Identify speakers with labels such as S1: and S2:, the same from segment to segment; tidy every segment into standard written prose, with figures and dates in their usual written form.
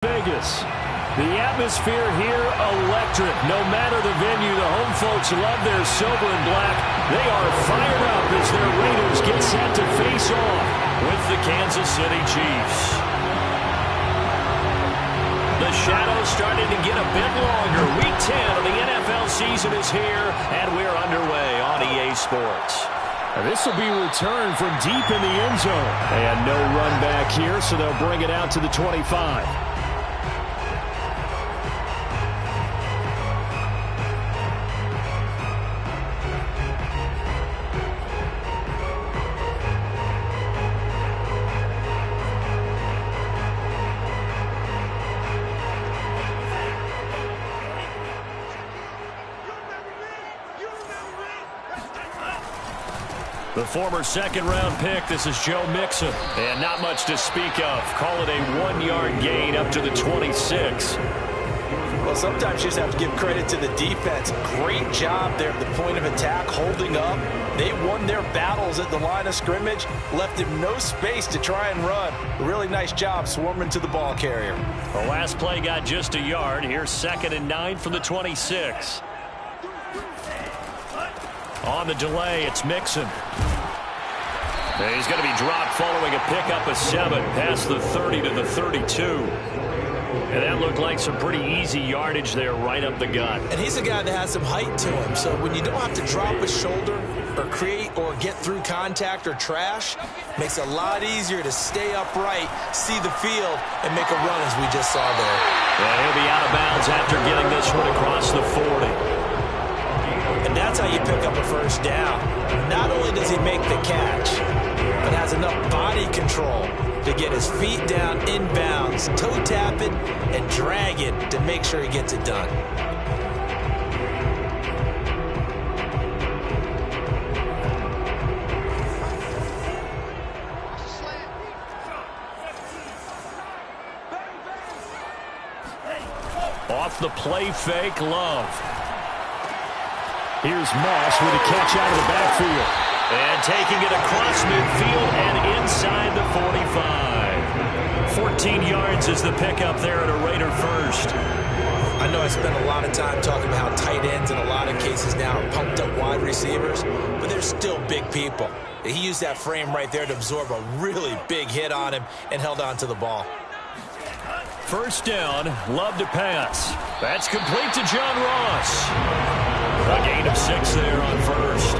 S1: Vegas. The atmosphere here electric. No matter the venue, the home folks love their silver and black. They are fired up as their Raiders get set to face off with the Kansas City Chiefs. The shadows starting to get a bit longer. Week 10 of the NFL season is here, and we're underway on EA Sports. And this will be returned from deep in the end zone. And no run back here, so they'll bring it out to the 25. The former second-round pick, this is Joe Mixon. And not much to speak of. Call it a 1-yard gain up to the 26.
S2: Well, sometimes you just have to give credit to the defense. Great job there at the point of attack, holding up. They won their battles at the line of scrimmage, left him no space to try and run. A really nice job swarming to the ball carrier.
S1: The last play got just a yard. Here's 2nd and 9 from the 26. On the delay, it's Mixon. He's going to be dropped following a pickup of 7 past the 30 to the 32. And that looked like some pretty easy yardage there right up the gut.
S2: And he's a guy that has some height to him, so when you don't have to drop his shoulder or create or get through contact or trash, makes it a lot easier to stay upright, see the field, and make a run as we just saw there.
S1: And he'll be out of bounds after getting this one across the 40.
S2: And that's how you pick up a first down. Not only does he make the catch, but has enough body control to get his feet down inbounds, toe tap it, and drag it to make sure he gets it done.
S1: Off the play fake, Love. Here's Moss with a catch out of the backfield. And taking it across midfield and inside the 45. 14 yards is the pickup there at a Raider first.
S2: I know I spent a lot of time talking about how tight ends in a lot of cases now are pumped up wide receivers, but they're still big people. He used that frame right there to absorb a really big hit on him and held on to the ball.
S1: First down, Love to pass. That's complete to John Ross. A gain of 6 there on first.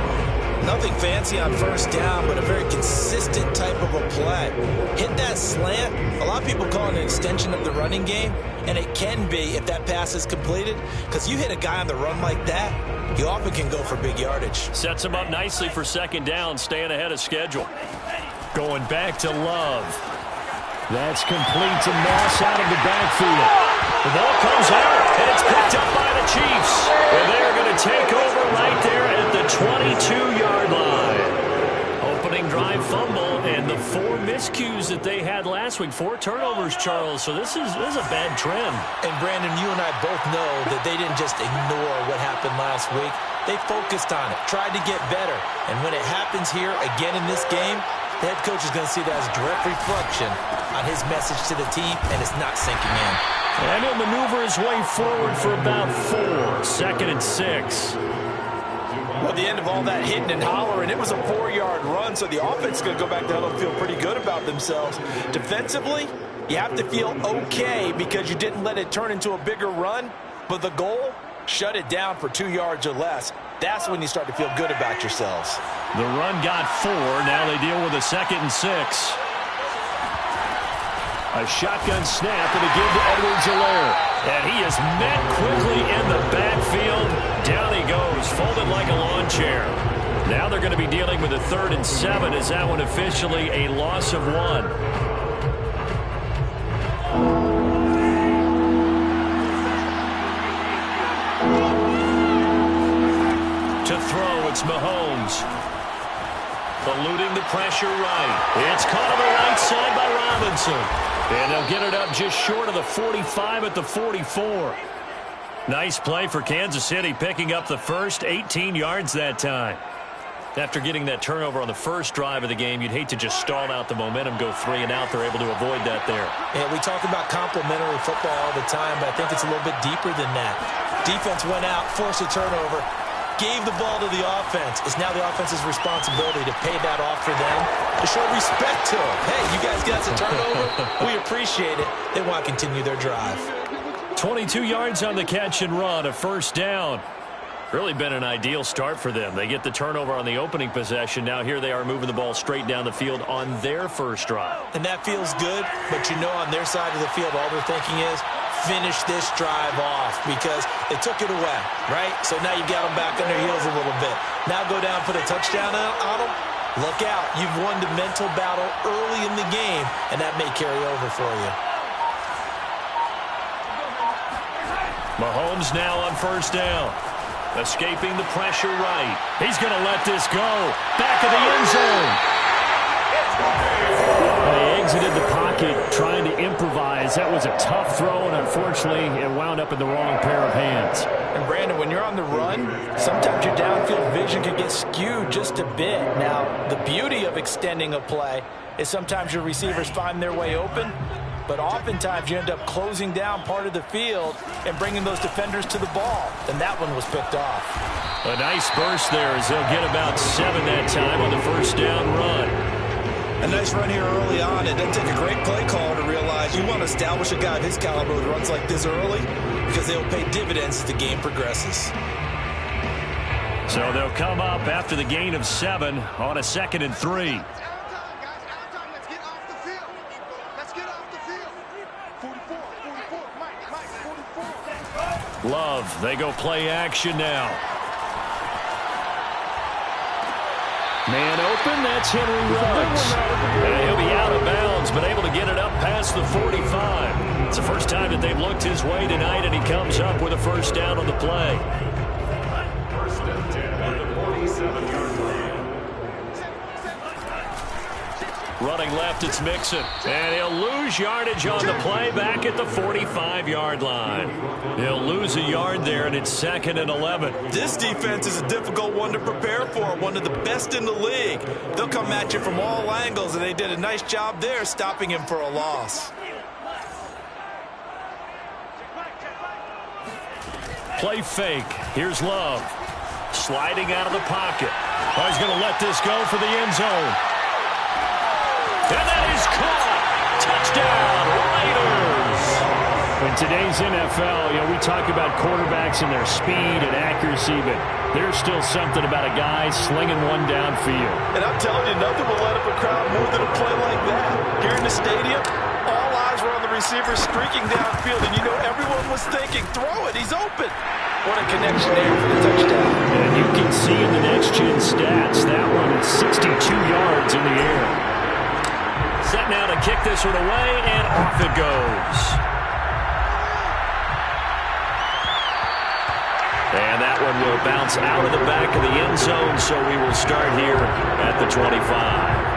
S2: Nothing fancy on first down, but a very consistent type of a play. Hit that slant. A lot of people call it an extension of the running game, and it can be if that pass is completed, because you hit a guy on the run like that, he often can go for big yardage.
S1: Sets him up nicely for second down, staying ahead of schedule. Going back to Love. That's complete to Moss out of the backfield. The ball comes out, and it's picked up by the Chiefs. And they're going to take over right there at the 22-yard line. Opening drive fumble, and the 4 miscues that they had last week. 4 turnovers, Charles. So this is a bad trend.
S2: And, Brandon, you and I both know that they didn't just ignore what happened last week. They focused on it, tried to get better. And when it happens here again in this game, the head coach is going to see that as a direct reflection on his message to the team, and it's not sinking in.
S1: And he'll maneuver his way forward for about 4. 2nd and 6.
S2: Well, the end of all that hitting and hollering, it was a 4-yard run, so the offense is going to go back down and feel pretty good about themselves. Defensively, you have to feel okay because you didn't let it turn into a bigger run, but the goal, shut it down for 2 yards or less. That's when you start to feel good about yourselves.
S1: The run got 4. Now they deal with a 2nd and 6. A shotgun snap and a give to Edwards-Helaire. And he is met quickly in the backfield. Down he goes, folded like a lawn chair. Now they're going to be dealing with a 3rd and 7. Is that one officially a loss of 1? To throw, it's Mahomes. Eluding the pressure right. It's caught on the right side by Robinson. And they'll get it up just short of the 45 at the 44. Nice play for Kansas City, picking up the first 18 yards that time. After getting that turnover on the first drive of the game, you'd hate to just stall out the momentum, go 3 and out. They're able to avoid that there.
S2: Yeah, we talk about complementary football all the time, but I think it's a little bit deeper than that. Defense went out, forced a turnover, gave the ball to the offense. It's now the offense's responsibility to pay that off for them, to show respect to them. Hey, you guys got some turnover? We appreciate it. They want to continue their drive.
S1: 22 yards on the catch and run, a first down. Really been an ideal start for them. They get the turnover on the opening possession. Now here they are moving the ball straight down the field on their first drive.
S2: And that feels good, but you know on their side of the field, all they're thinking is, finish this drive off because they took it away, right? So now you got them back on their heels a little bit. Now go down, put a touchdown on them. Look out. You've won the mental battle early in the game, and that may carry over for you.
S1: Mahomes now on first down. Escaping the pressure right. He's going to let this go. Back of the end zone. They exited the pocket trying to improvise. That was a tough throw, and unfortunately, it wound up in the wrong pair of hands.
S2: And Brandon, when you're on the run, sometimes your downfield vision can get skewed just a bit. Now, the beauty of extending a play is sometimes your receivers find their way open, but oftentimes you end up closing down part of the field and bringing those defenders to the ball. And that one was picked off.
S1: A nice burst there as they'll get about 7 that time on the first down run.
S2: A nice run here early on. It doesn't take a great play caller to realize you want to establish a guy of his caliber with runs like this early because they'll pay dividends as the game progresses.
S1: So they'll come up after the gain of 7 on a 2nd and 3. Love, they go play action now. Man open, that's Henry Ruggs. And he'll be out of bounds, but able to get it up past the 45. It's the first time that they've looked his way tonight, and he comes up with a first down on the play.
S3: First and 10 at the 47-yard line.
S1: Running left, it's Mixon. And he'll lose yardage on the play back at the 45-yard line. He'll lose a yard there, and it's 2nd and 11.
S2: This defense is a difficult one to prepare for, one of the best in the league. They'll come at you from all angles, and they did a nice job there stopping him for a loss.
S1: Play fake. Here's Love. Sliding out of the pocket. Oh, he's going to let this go for the end zone. And that is caught. Touchdown, Raiders. In today's NFL, we talk about quarterbacks and their speed and accuracy, but there's still something about a guy slinging one downfield.
S2: And I'm telling you, nothing will light up a crowd more than a play like that. Here in the stadium, all eyes were on the receiver streaking downfield, and you know everyone was thinking, throw it, he's open. What a connection there for the touchdown.
S1: And you can see in the next-gen stats, that one is 62 yards in the air. Set now to kick this one away, and off it goes. And that one will bounce out of the back of the end zone, so we will start here at the 25.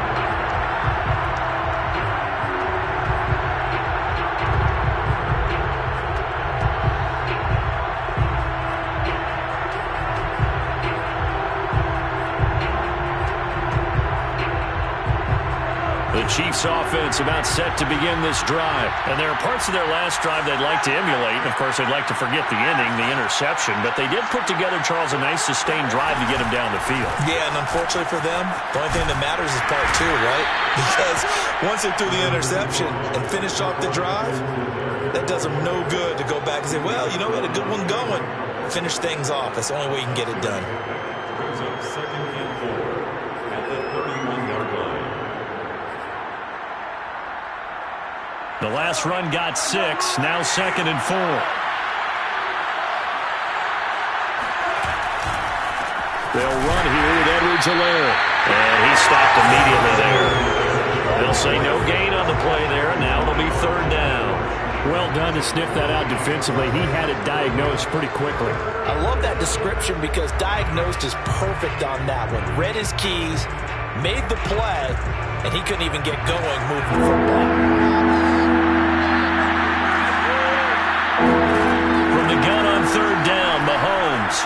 S1: The Chiefs offense about set to begin this drive. And there are parts of their last drive they'd like to emulate. And, of course, they'd like to forget the ending, the interception. But they did put together, Charles, a nice sustained drive to get them down the field.
S2: Yeah, and unfortunately for them, the only thing that matters is part 2, right? Because once they threw the interception and finished off the drive, that does them no good to go back and say, well, you know, we had a good one going. Finish things off. That's the only way you can get it done.
S3: Brings up 2nd and 4 at the 31-yard line.
S1: The last run got 6, now 2nd and 4. They'll run here with Edwards-Helaire. And he stopped immediately there. They'll say no gain on the play there, and now it'll be 3rd down. Well done to sniff that out defensively. He had it diagnosed pretty quickly.
S2: I love that description because diagnosed is perfect on that one. Read his keys, made the play, and he couldn't even get going moving the football.
S1: From the gun on 3rd down, Mahomes.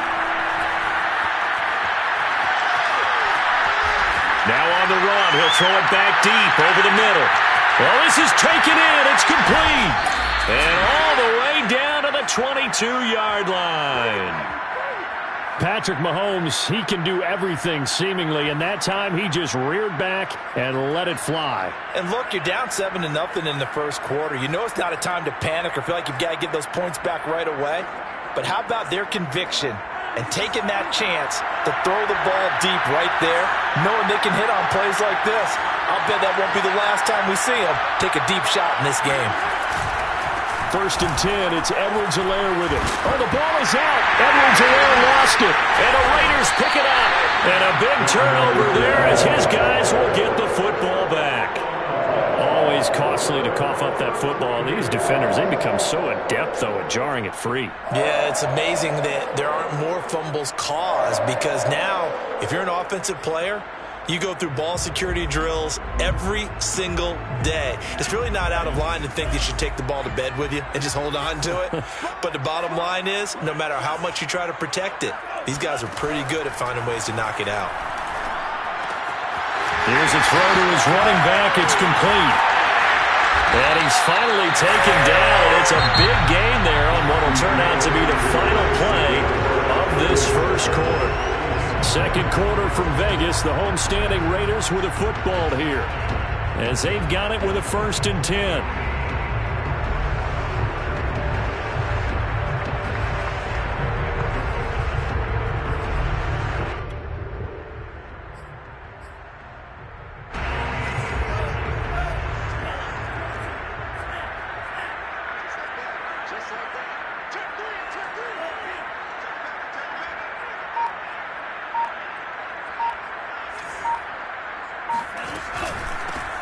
S1: They'll throw it back deep over the middle. Well, this is taken in. It's complete. And all the way down to the 22-yard line. Patrick Mahomes, he can do everything seemingly, and that time he just reared back and let it fly.
S2: And look, you're down 7-0 in the first quarter. You know it's not a time to panic or feel like you've got to get those points back right away. But how about their conviction and taking that chance to throw the ball deep right there, knowing they can hit on plays like this? I'll bet that won't be the last time we see them take a deep shot in this game.
S1: 1st and 10, it's Edwards-Helaire with it. Oh, the ball is out. Edwards-Helaire lost it. And the Raiders pick it up. And a big turnover there as his guys will get the football back. Always costly to cough up that football. These defenders, they become so adept, though, at jarring it free.
S2: Yeah, it's amazing that there aren't more fumbles caused because now, if you're an offensive player, you go through ball security drills every single day. It's really not out of line to think you should take the ball to bed with you and just hold on to it. But the bottom line is, no matter how much you try to protect it, these guys are pretty good at finding ways to knock it out.
S1: Here's a throw to his running back. It's complete. And he's finally taken down. It's a big gain there on what will turn out to be the final play of this first quarter. Second quarter from Vegas, the homestanding Raiders with a football here as they've got it with a 1st and 10.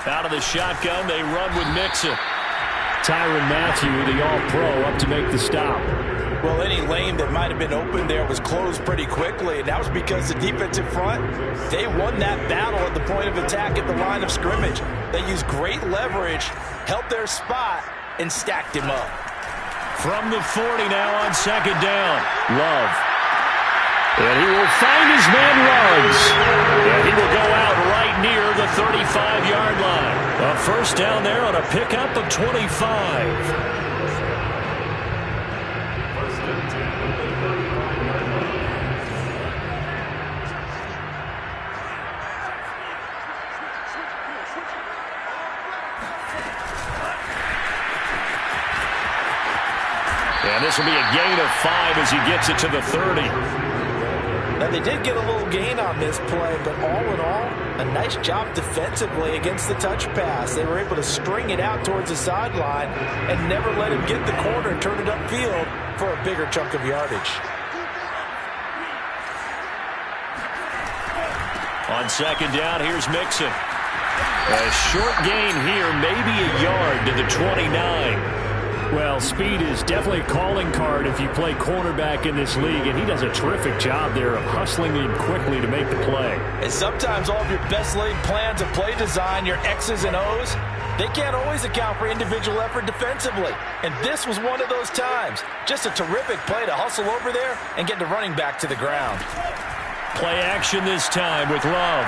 S1: Out of the shotgun, they run with Mixon. Tyrann Mathieu, the all-pro, up to make the stop.
S2: Well, any lane that might have been open there was closed pretty quickly, and that was because the defensive front, they won that battle at the point of attack at the line of scrimmage. They used great leverage, held their spot, and stacked him up.
S1: From the 40 now on 2nd down, Love. And he will find his man Ruggs. And he will go out right near the 35-yard line. A 1st down there on a pickup of 25. And this will be a gain of 5 as he gets it to the 30.
S2: Now, they did get a little gain on this play, but all in all, a nice job defensively against the touch pass. They were able to string it out towards the sideline and never let him get the corner and turn it upfield for a bigger chunk of yardage.
S1: On 2nd down, here's Mixon. A short gain here, maybe a yard to the 29. Well, speed is definitely a calling card if you play cornerback in this league, and he does a terrific job there of hustling in quickly to make the play.
S2: And sometimes all of your best laid plans of play design, your X's and O's, they can't always account for individual effort defensively. And this was one of those times. Just a terrific play to hustle over there and get the running back to the ground.
S1: Play action this time with Love.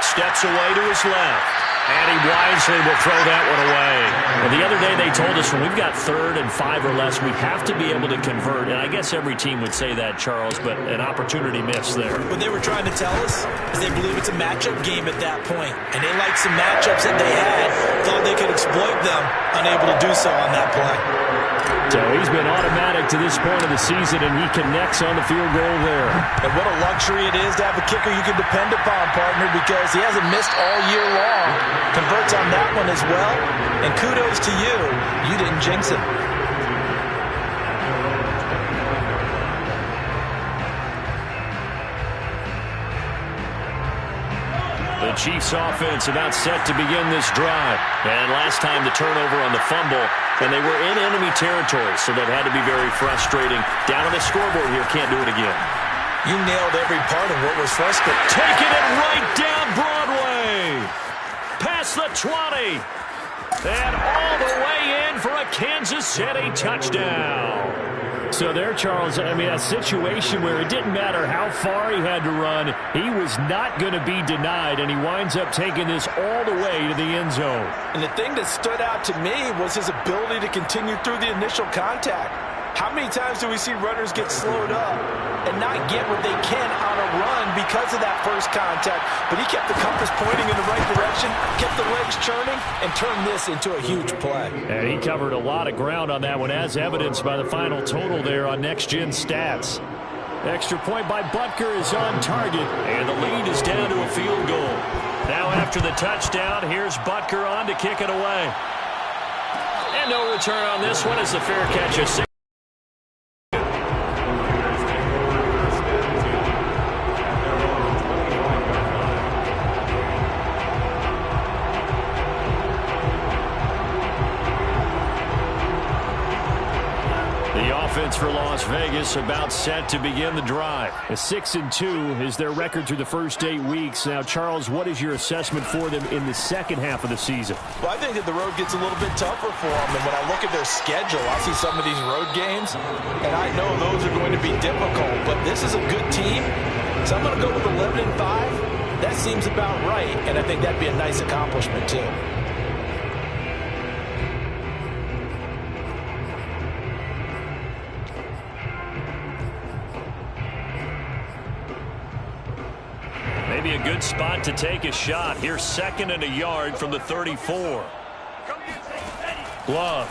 S1: Steps away to his left. And he wisely will throw that one away. Well, the other day they told us when we've got 3rd and 5 or less, we have to be able to convert. And I guess every team would say that, Charles, but an opportunity missed there.
S2: What they were trying to tell us is they believe it's a matchup game at that point. And they liked some matchups that they had, thought they could exploit them, unable to do so on that play.
S1: So he's been automatic to this point of the season, and he connects on the field goal there.
S2: And what a luxury it is to have a kicker you can depend upon, partner, because he hasn't missed all year long. Converts on that one as well. And kudos to you. You didn't jinx him.
S1: The Chiefs offense about set to begin this drive. And last time the turnover on the fumble, and they were in enemy territory, so that had to be very frustrating. Down on the scoreboard here, can't do it again.
S2: You nailed every part of what was frustrating.
S1: Taking it right down Broadway. Past the 20. And all the way in for a Kansas Kansas City touchdown. So there, Charles, I mean, a situation where it didn't matter how far he had to run, he was not going to be denied, and he winds up taking this all the way to the end zone.
S2: And the thing that stood out to me was his ability to continue through the initial contact. How many times do we see runners get slowed up and not get what they can on a run because of that first contact? But he kept the compass pointing in the right direction, kept the legs churning, and turned this into a huge play.
S1: And he covered a lot of ground on that one, as evidenced by the final total there on Next Gen Stats. Extra point by Butker is on target, and the lead is down to a field goal. Now after the touchdown, here's Butker on to kick it away. And no return on this one as the fair catch is 6. For Las Vegas, about set to begin the drive. A 6-2 is their record through the first 8 weeks. Now, Charles, what is your assessment for them in the second half of the season?
S2: Well, I think that the road gets a little bit tougher for them. And when I look at their schedule, I see some of these road games, and I know those are going to be difficult. But this is a good team, so I'm going to go with 11-5. That seems about right, and I think that'd be a nice accomplishment, too.
S1: Maybe a good spot to take a shot. Here's 2nd and a yard from the 34. Love.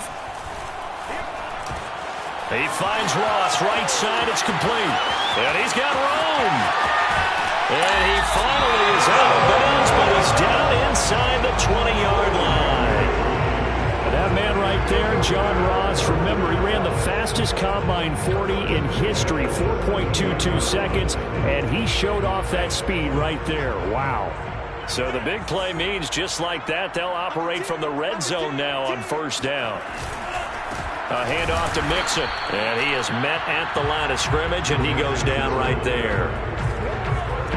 S1: He finds Ross, right side, it's complete. And he's got room. And he finally is out of bounds, but he's down inside the 20-yard line. And that man right there, John Ross, remember, he ran the fastest combine 40 in history, 4.22 seconds, and he showed off that speed right there. Wow. So the big play means just like that, they'll operate from the red zone now on first down. A handoff to Mixon, and he is met at the line of scrimmage, and he goes down right there.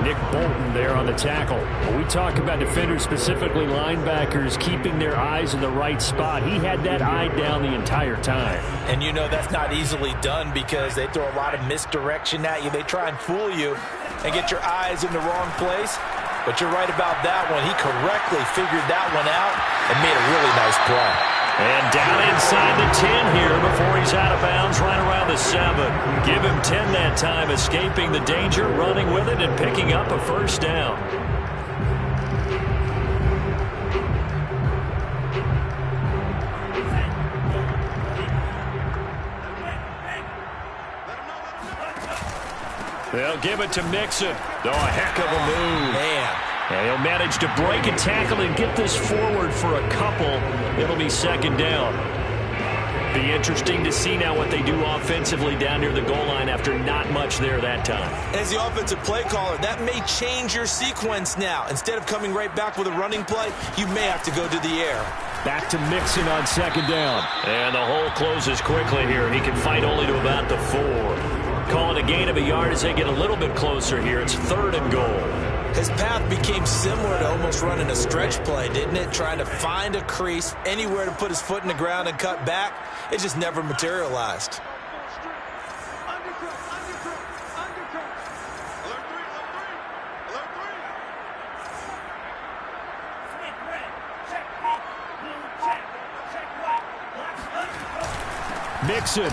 S1: Nick Bolton there on the tackle. When we talk about defenders, specifically linebackers, keeping their eyes in the right spot, he had that eye down the entire time.
S2: And you know that's not easily done because they throw a lot of misdirection at you. They try and fool you and get your eyes in the wrong place. But you're right about that one. He correctly figured that one out and made a really nice play.
S1: And down inside the 10 here before he's out of bounds, right around the 7. Give him 10 that time, escaping the danger, running with it, and picking up a first down. They'll give it to Mixon. Oh, a heck of a move.
S2: Man.
S1: And he'll manage to break a tackle and get this forward for a couple. It'll be 2nd down. Be interesting to see now what they do offensively down near the goal line after not much there that time.
S2: As the offensive play caller, that may change your sequence now. Instead of coming right back with a running play, you may have to go to the air.
S1: Back to Mixon on 2nd down. And the hole closes quickly here. He can fight only to about the 4. Call it a gain of a yard as they get a little bit closer here. It's 3rd and goal.
S2: His path became similar to almost running a stretch play, didn't it? Trying to find a crease, anywhere to put his foot in the ground and cut back. It just never materialized.
S1: Mixon.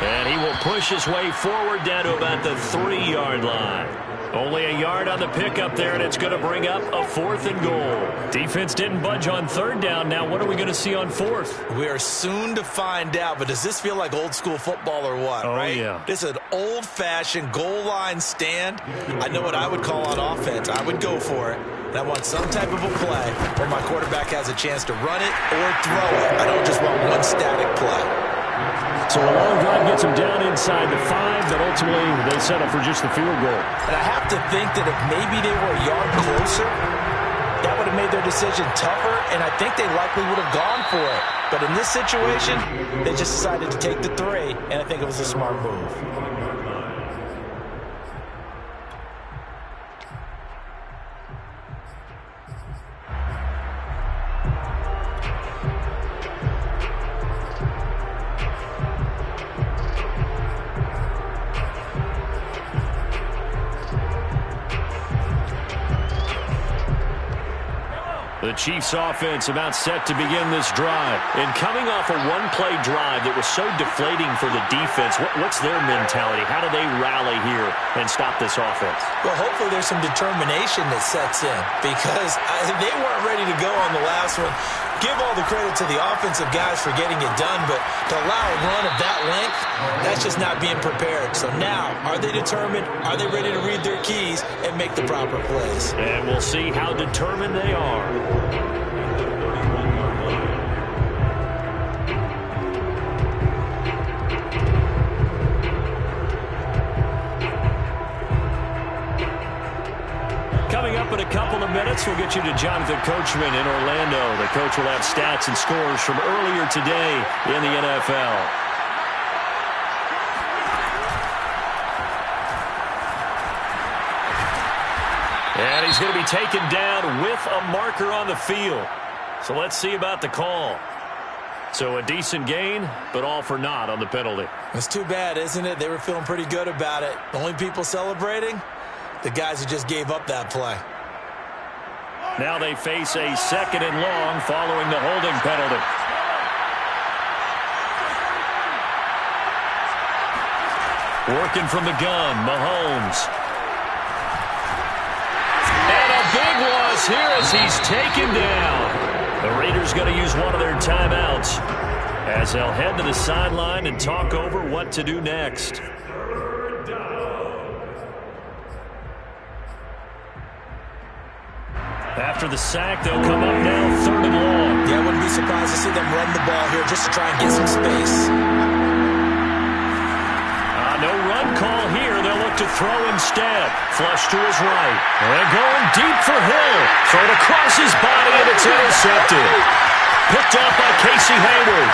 S1: And he will push his way forward down to about the 3-yard line. Only a yard on the pickup there, and it's going to bring up a 4th and goal. Defense didn't budge on 3rd down. Now what are we going to see on 4th?
S2: We are soon to find out, but does this feel like old school football or what, right?
S1: Yeah.
S2: This is an old-fashioned goal line stand. I know what I would call on offense. I would go for it. And I want some type of a play where my quarterback has a chance to run it or throw it. I don't just want one static play.
S1: So a long drive gets them down inside the 5, but ultimately they settle for just the field goal.
S2: And I have to think that if maybe they were a yard closer, that would have made their decision tougher, and I think they likely would have gone for it. But in this situation, they just decided to take the 3, and I think it was a smart move.
S1: Chiefs offense about set to begin this drive. And coming off a one-play drive that was so deflating for the defense, what's their mentality? How do they rally here and stop this offense?
S2: Well, hopefully there's some determination that sets in because they weren't ready to go on the last one. Give all the credit to the offensive guys for getting it done, but to allow a run of that length, that's just not being prepared. So now, are they determined? Are they ready to read their keys and make the proper plays?
S1: And we'll see how determined they are. Coming up in a couple of minutes, we'll get you to Jonathan Coachman in Orlando. The coach will have stats and scores from earlier today in the NFL. And he's going to be taken down with a marker on the field. So let's see about the call. So a decent gain, but all for naught on the penalty.
S2: It's too bad, isn't it? They were feeling pretty good about it. The only people celebrating? The guys who just gave up that play.
S1: Now they face a 2nd and long following the holding penalty. Working from the gun, Mahomes. And a big loss here as he's taken down. The Raiders going to use one of their timeouts as they'll head to the sideline and talk over what to do next. After the sack, they'll come up now 3rd and long.
S2: Yeah, I wouldn't be surprised to see them run the ball here just to try and get some space.
S1: No run call here. They'll look to throw instead. Flush to his right. And going deep for Hill. Throw it across his body, and it's intercepted. Picked off by Casey Hayward.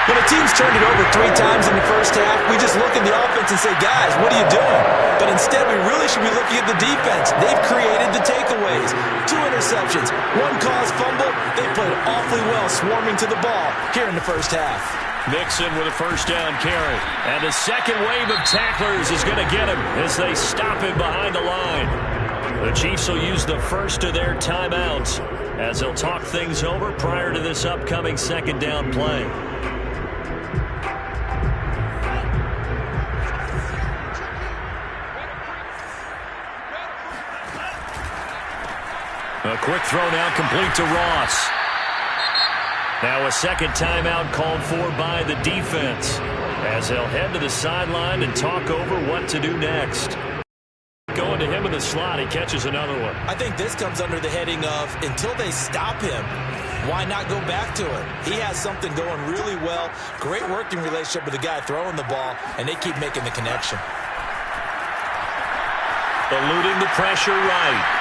S2: When a team's turned it over 3 times in the first half, we just look at the offense and say, guys, what are you doing? But instead, we really should be looking at the defense. They've created the takeaways. 2 interceptions, 1 caused fumble. They played awfully well swarming to the ball here in the first half.
S1: Mixon with a first down carry. And the second wave of tacklers is going to get him as they stop him behind the line. The Chiefs will use the first of their timeouts as they'll talk things over prior to this upcoming 2nd down play. A quick throw now complete to Ross. Now a 2nd timeout called for by the defense as they'll head to the sideline and talk over what to do next. Going to him in the slot, he catches another one.
S2: I think this comes under the heading of until they stop him, why not go back to it? He has something going really well, great working relationship with the guy throwing the ball, and they keep making the connection.
S1: Eluding the pressure right.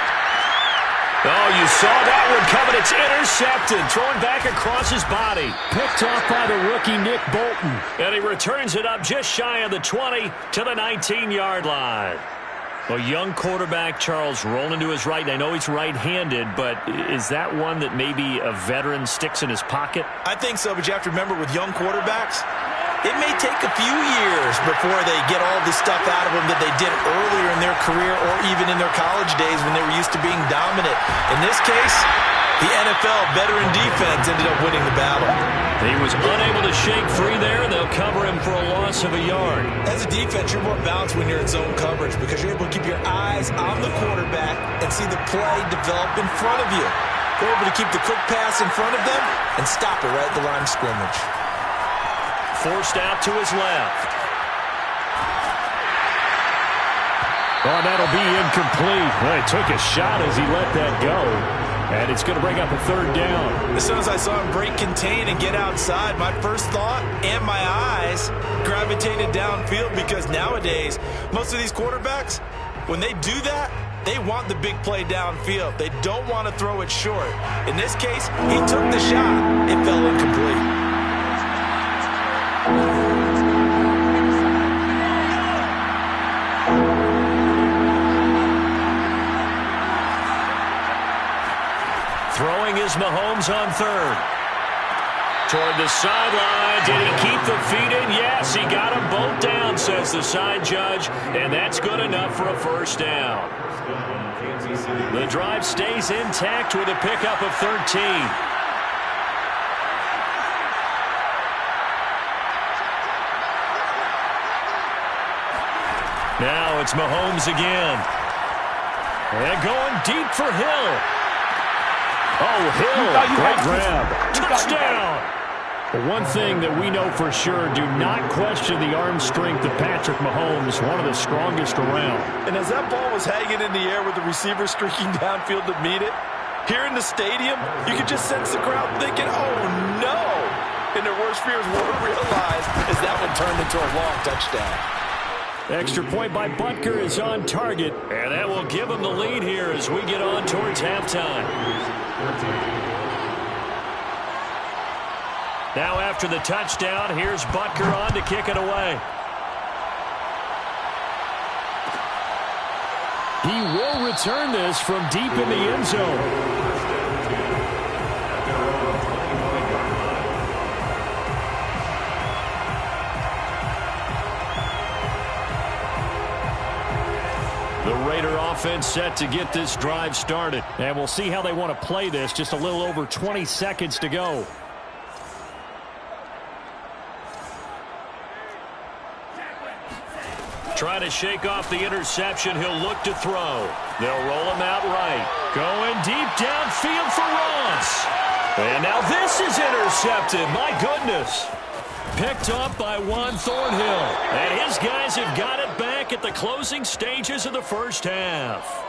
S1: Oh, you saw that one coming. It's intercepted. Thrown back across his body. Picked off by the rookie Nick Bolton. And he returns it up just shy of the 20 to the 19-yard line. A young quarterback, Charles, rolling to his right. I know he's right-handed, but is that one that maybe a veteran sticks in his pocket?
S2: I think so, but you have to remember with young quarterbacks, it may take a few years before they get all the stuff out of them that they did earlier in their career or even in their college days when they were used to being dominant. In this case, the NFL veteran defense ended up winning the battle.
S1: He was unable to shake free there, and they'll cover him for a loss of a yard.
S2: As a defense, you're more balanced when you're in zone coverage because you're able to keep your eyes on the quarterback and see the play develop in front of you. You're able to keep the quick pass in front of them and stop it right at the line of scrimmage.
S1: Forced out to his left. Oh, that'll be incomplete. Well, he took a shot as he let that go. And it's going to bring up a 3rd down.
S2: As soon as I saw him break contain and get outside, my first thought and my eyes gravitated downfield because nowadays, most of these quarterbacks, when they do that, they want the big play downfield. They don't want to throw it short. In this case, he took the shot. It fell incomplete.
S1: Throwing is Mahomes on 3rd. Toward the sideline. Did he keep the feet in? Yes, he got them both down, says the side judge. And that's good enough for a first down. The drive stays intact with a pickup of 13. Now it's Mahomes again. And going deep for Hill. Oh, Hill, great grab. Touchdown. But one thing that we know for sure, do not question the arm strength of Patrick Mahomes, one of the strongest around.
S2: And as that ball was hanging in the air with the receiver streaking downfield to meet it, here in the stadium, you could just sense the crowd thinking, oh, no. And their worst fears were realized as that one turned into a long touchdown.
S1: Extra point by Butker is on target, and that will give him the lead here as we get on towards halftime. Now after the touchdown, here's Butker on to kick it away. He will return this from deep in the end zone. The Raider offense set to get this drive started. And we'll see how they want to play this. Just a little over 20 seconds to go. Trying to shake off the interception. He'll look to throw. They'll roll him out right. Going deep downfield for Ross. And now this is intercepted. My goodness. Picked up by Juan Thornhill. And his guys have got it back at the closing stages of the first half.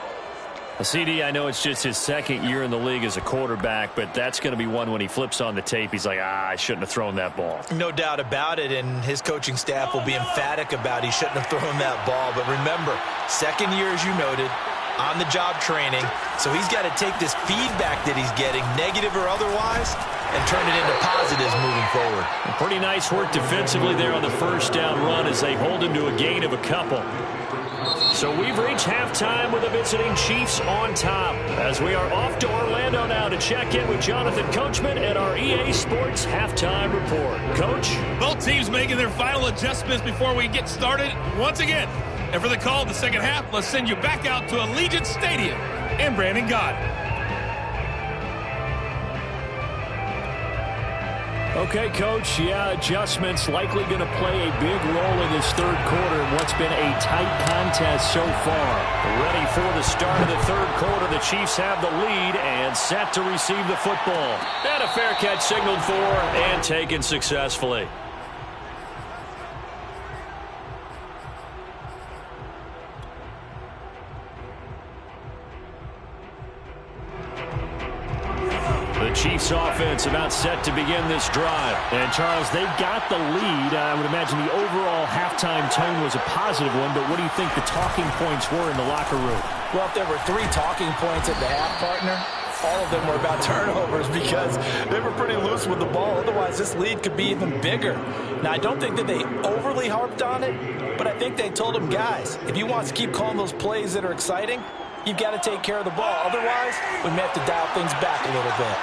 S1: CD, I know it's just his second year in the league as a quarterback, but that's going to be one when he flips on the tape. He's like, I shouldn't have thrown that ball.
S2: No doubt about it, and his coaching staff will be emphatic about he shouldn't have thrown that ball. But remember, second year, as you noted, on-the-job training, so he's got to take this feedback that he's getting, negative or otherwise, and turn it into positives moving forward.
S1: Pretty nice work defensively there on the first down run as they hold him to a gain of a couple. So we've reached halftime with the visiting Chiefs on top as we are off to Orlando now to check in with Jonathan Coachman at our EA Sports Halftime Report. Coach?
S4: Both teams making their final adjustments before we get started once again. And for the call of the second half, let's send you back out to Allegiant Stadium in Brandon Gaudin.
S1: Okay, Coach, adjustments likely going to play a big role in this third quarter in what's been a tight contest so far. Ready for the start of the third quarter. The Chiefs have the lead and set to receive the football. And a fair catch signaled for and taken successfully. The Chiefs offense about set to begin this drive. And, Charles, they got the lead. I would imagine the overall halftime tone was a positive one, but what do you think the talking points were in the locker room?
S2: Well, if there were 3 talking points at the half, partner, all of them were about turnovers because they were pretty loose with the ball. Otherwise, this lead could be even bigger. Now, I don't think that they overly harped on it, but I think they told them, guys, if you want to keep calling those plays that are exciting, you've got to take care of the ball. Otherwise, we may have to dial things back a little bit.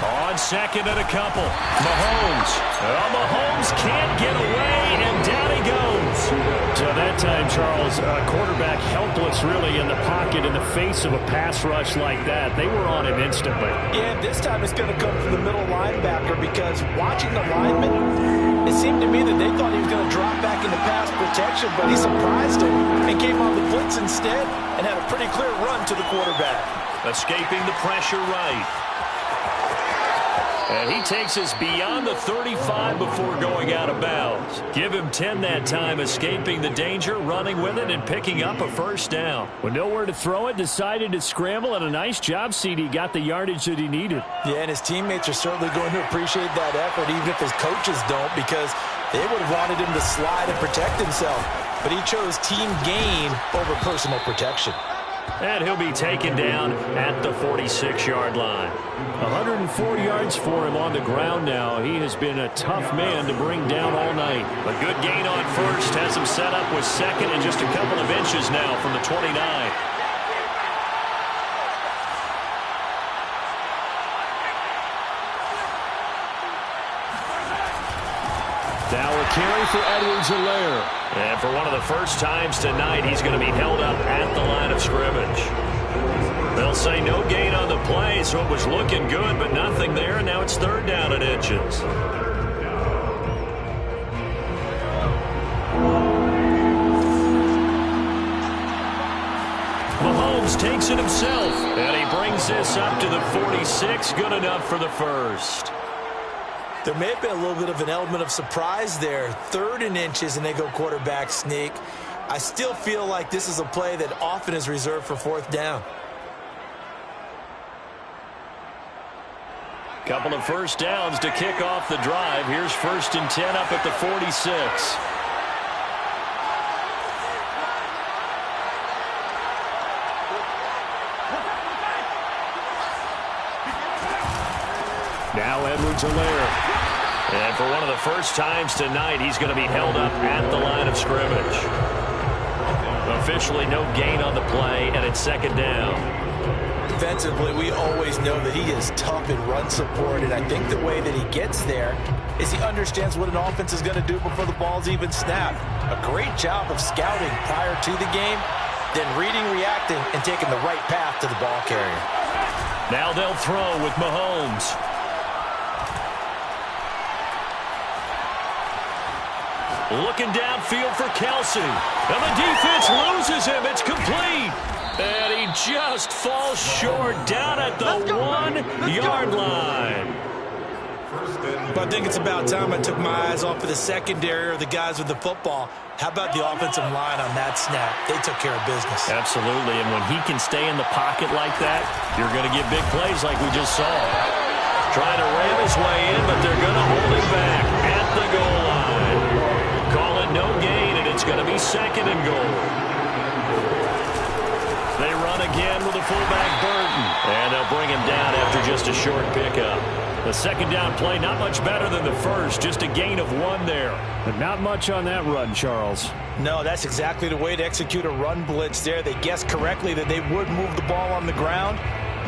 S1: On second and a couple. Mahomes. Well, Mahomes can't get away, and down he goes. So that time, Charles, quarterback helpless really in the pocket in the face of a pass rush like that. They were on him instantly.
S2: Yeah, this time it's going to come from the middle linebacker because watching the lineman, it seemed to me that they thought he was going to drop back into pass protection, but he surprised him and came on the blitz instead and had a pretty clear run to the quarterback.
S1: Escaping the pressure right. And he takes us beyond the 35 before going out of bounds. Give him 10 that time, escaping the danger, running with it, and picking up a first down. With nowhere to throw it, decided to scramble, and a nice job, CD. Got the yardage that he needed.
S2: Yeah, and his teammates are certainly going to appreciate that effort, even if his coaches don't, because they would have wanted him to slide and protect himself. But he chose team gain over personal protection.
S1: And he'll be taken down at the 46-yard line. 104 yards for him on the ground now. He has been a tough man to bring down all night. A good gain on first has him set up with second and just a couple of inches now from the 29. Now a carry for Edwards-Helaire. And for one of the first times tonight, he's going to be held up at the line of scrimmage. They'll say no gain on the play, so it was looking good, but nothing there, and now it's third down and inches. Mahomes takes it himself, and he brings this up to the 46, good enough for the first.
S2: There may have been a little bit of an element of surprise there. 3rd and inches, and they go quarterback sneak. I still feel like this is a play that often is reserved for 4th down.
S1: Couple of first downs to kick off the drive. Here's 1st and 10 up at the 46. Now Edwards-Helaire. And for one of the first times tonight, he's going to be held up at the line of scrimmage. Officially no gain on the play, and it's 2nd down.
S2: Defensively, we always know that he is tough in run support, and I think the way that he gets there is he understands what an offense is going to do before the ball's even snapped. A great job of scouting prior to the game, then reading, reacting, and taking the right path to the ball carrier.
S1: Now they'll throw with Mahomes. Looking downfield for Kelsey. And the defense loses him. It's complete. And he just falls short down at the 1-yard line.
S2: But I think it's about time I took my eyes off of the secondary or the guys with the football. How about the offensive line on that snap? They took care of business.
S1: Absolutely. And when he can stay in the pocket like that, you're going to get big plays like we just saw. Trying to ram his way in, but they're going to hold him back at the goal line. Call it no gain, and it's going to be 2nd and goal. They run again with the fullback Burton, and they'll bring him down after just a short pickup. The 2nd down play, not much better than the first, just a gain of 1 there. But not much on that run, Charles.
S2: No, that's exactly the way to execute a run blitz there. They guessed correctly that they would move the ball on the ground,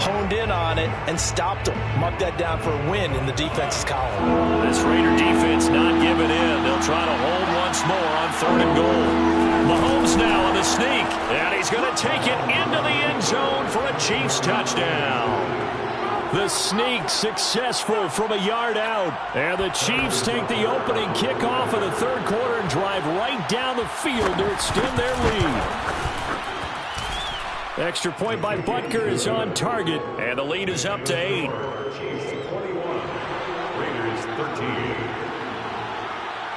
S2: honed in on it, and stopped them. Mark that down for a win in the defense's column.
S1: This Raider defense not giving in. They'll try to hold once more on 3rd and goal. Mahomes now on the sneak, and he's going to take it into the end zone for a Chiefs touchdown. The sneak successful from a yard out. And the Chiefs take the opening kickoff of the 3rd quarter and drive right down the field to extend their lead. Extra point by Butker is on target, and the lead is up to 8.
S3: Chiefs 21, Raiders 13.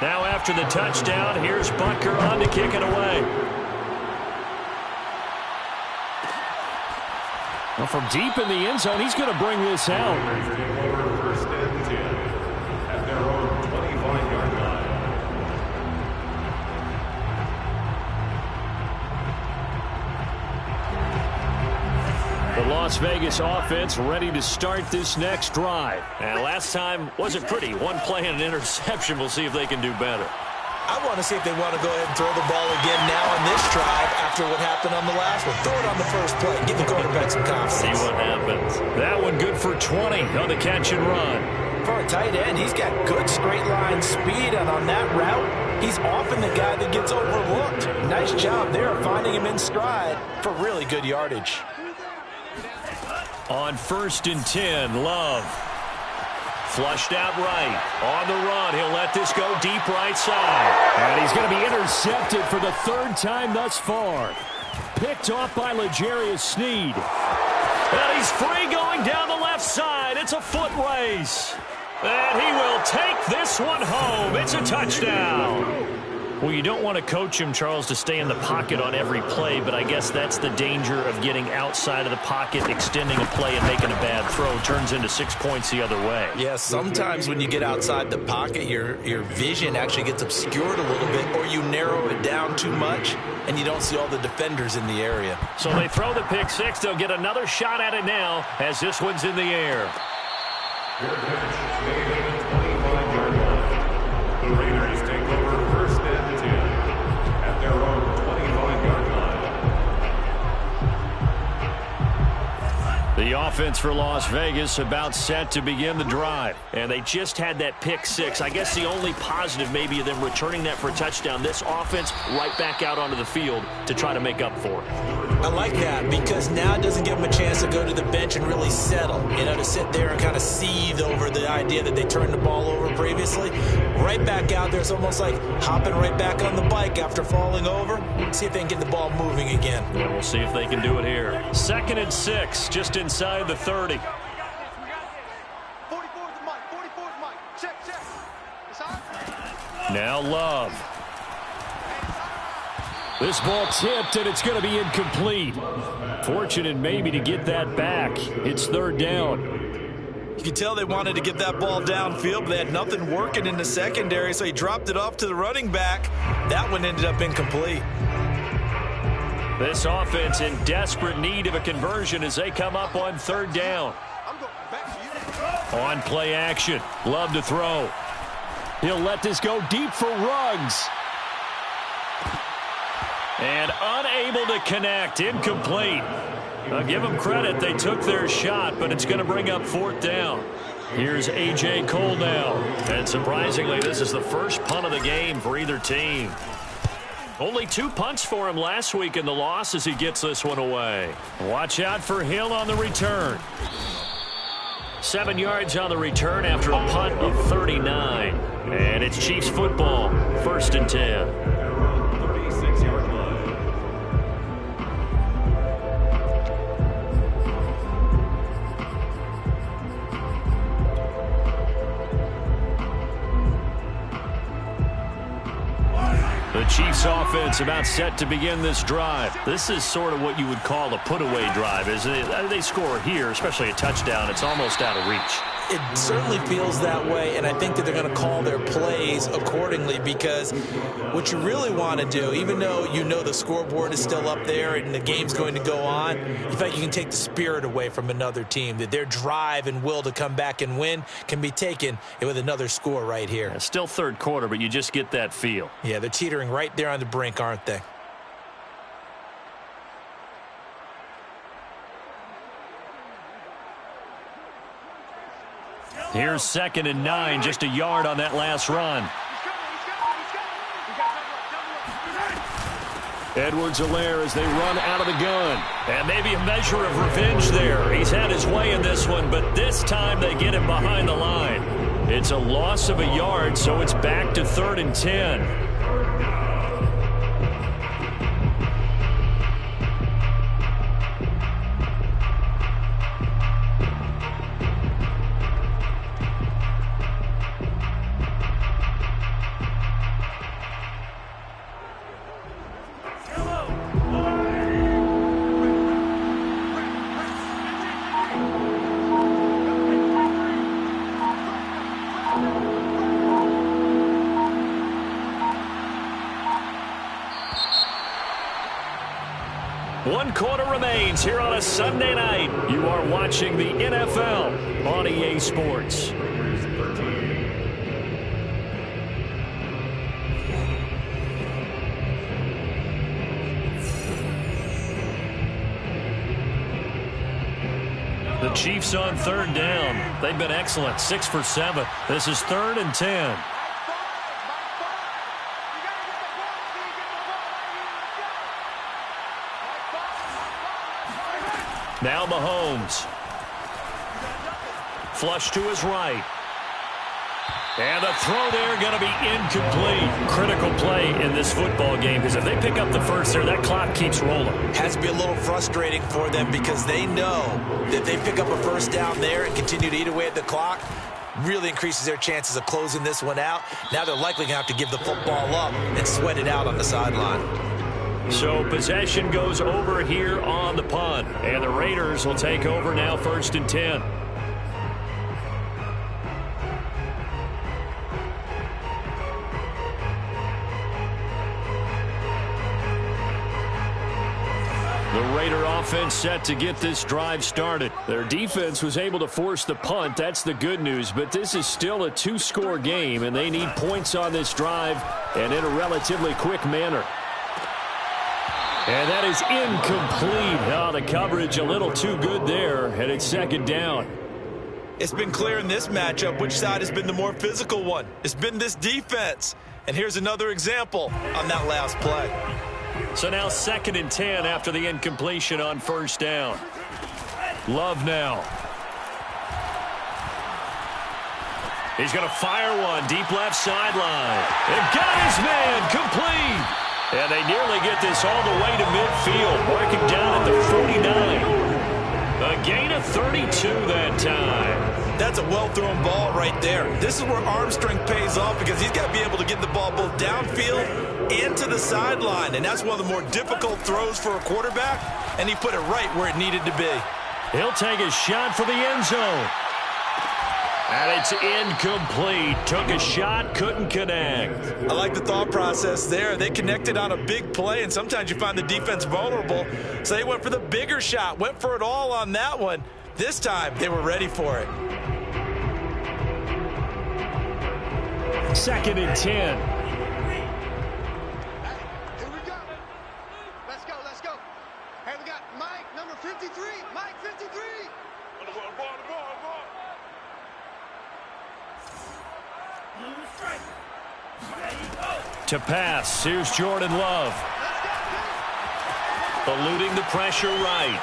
S1: Now after the touchdown, here's Butker on to kick it away. Well, from deep in the end zone, he's going to bring this out.
S3: Raiders take over 1st and 10 at their own 25-yard line.
S1: The Las Vegas offense ready to start this next drive. And last time wasn't pretty. 1 play and an interception. We'll see if they can do better.
S2: I want to see if they want to go ahead and throw the ball again now on this drive after what happened on the last one. Throw it on the first play. Give the quarterback some confidence.
S1: See what happens. That one good for 20 on the catch and run.
S2: For a tight end, he's got good straight line speed, and on that route, he's often the guy that gets overlooked. Nice job there finding him in stride for really good yardage.
S1: On 1st and 10, Love. Flushed out right. On the run, he'll let this go deep right side. And he's going to be intercepted for the 3rd time thus far. Picked off by L'Jarius Sneed. And he's free going down the left side. It's a foot race. And he will take this one home. It's a touchdown. Well, you don't want to coach him, Charles, to stay in the pocket on every play, but I guess that's the danger of getting outside of the pocket, extending a play, and making a bad throw. Turns into 6 points the other way.
S2: Yeah, sometimes when you get outside the pocket, your vision actually gets obscured a little bit, or you narrow it down too much, and you don't see all the defenders in the area.
S1: So they throw the pick six. They'll get another shot at it now as this one's in the air.
S3: Your pitch, made at the 25-yard line. The Raiders take over 1st and 10 at their own 25-yard line.
S1: The offense for Las Vegas about set to begin the drive. And they just had that pick six. I guess the only positive maybe of them returning that for a touchdown. This offense right back out onto the field to try to make up for it.
S2: I like that because now it doesn't give them a chance to go to the bench and really settle, to sit there and kind of seethe over the idea that they turned the ball over previously. Right back out there, it's almost like hopping right back on the bike after falling over. See if they can get the ball moving again.
S1: Yeah, we'll see if they can do it here. 2nd and 6, just inside the 30.
S5: 44's the mic. 44's mic. Check. It's on.
S1: Now Love. This ball tipped, and it's going to be incomplete. Fortunate maybe to get that back. It's 3rd down.
S2: You can tell they wanted to get that ball downfield, but they had nothing working in the secondary, so he dropped it off to the running back. That one ended up incomplete.
S1: This offense in desperate need of a conversion as they come up on 3rd down.
S5: I'm going back to you.
S1: On play action. Love to throw. He'll let this go deep for Ruggs. And unable to connect. Incomplete. I'll give them credit. They took their shot, but it's going to bring up 4th down. Here's A.J. Cole now. And surprisingly, this is the first punt of the game for either team. Only 2 punts for him last week in the loss as he gets this one away. Watch out for Hill on the return. 7 yards on the return after a punt of 39. And it's Chiefs football. 1st and 10.
S3: 36-yard line.
S1: The Chiefs offense about set to begin this drive. This is sort of what you would call a put-away drive, isn't it? They score here, especially a touchdown. It's almost out of reach.
S2: It certainly feels that way, and I think that they're going to call their plays accordingly because what you really want to do, even though you know the scoreboard is still up there and the game's going to go on, in fact, you can take the spirit away from another team, that their drive and will to come back and win can be taken with another score right here.
S1: It's still 3rd quarter, but you just get that feel.
S2: Yeah, they're teetering right there on the brink, aren't they?
S1: Here's 2nd and 9, just a yard on that last run. Edwards-Helaire as they run out of the gun. And maybe a measure of revenge there. He's had his way in this one, but this time they get him behind the line. It's a loss of a yard, so it's back to 3rd and 10. One quarter remains here on a Sunday night. You are watching the NFL on EA Sports. The Chiefs on 3rd down. They've been excellent, 6 for 7. This is 3rd and 10. Now Mahomes. Flush to his right. And the throw there going to be incomplete. Critical play in this football game because if they pick up the first there, that clock keeps rolling.
S2: Has to be a little frustrating for them because they know that they pick up a first down there and continue to eat away at the clock. Really increases their chances of closing this one out. Now they're likely going to have to give the football up and sweat it out on the sideline.
S1: So possession goes over here on the punt. And the Raiders will take over now 1st and 10. The Raider offense set to get this drive started. Their defense was able to force the punt. That's the good news. But this is still a 2-score game, and they need points on this drive and in a relatively quick manner. And that is incomplete. Oh, the coverage a little too good there, and it's second down.
S2: It's been clear in this matchup which side has been the more physical one. It's been this defense. And here's another example on that last play.
S1: So now 2nd and 10 after the incompletion on first down. Love now. He's going to fire one deep left sideline. And got his man complete. And they nearly get this all the way to midfield, marking down at the 49. A gain of 32 that time.
S2: That's a well-thrown ball right there. This is where arm strength pays off because he's got to be able to get the ball both downfield and to the sideline. And that's one of the more difficult throws for a quarterback. And he put it right where it needed to be.
S1: He'll take a shot for the end zone. And it's incomplete. Took a shot, couldn't connect.
S2: I like the thought process there. They connected on a big play, and sometimes you find the defense vulnerable. So they went for the bigger shot, went for it all on that one. This time, they were ready for it.
S1: 2nd and 10.
S5: Here we go. Let's go, let's go. Hey, we got Mike, number 53. Mike, 53.
S1: To pass, here's Jordan Love. Eluding the pressure right.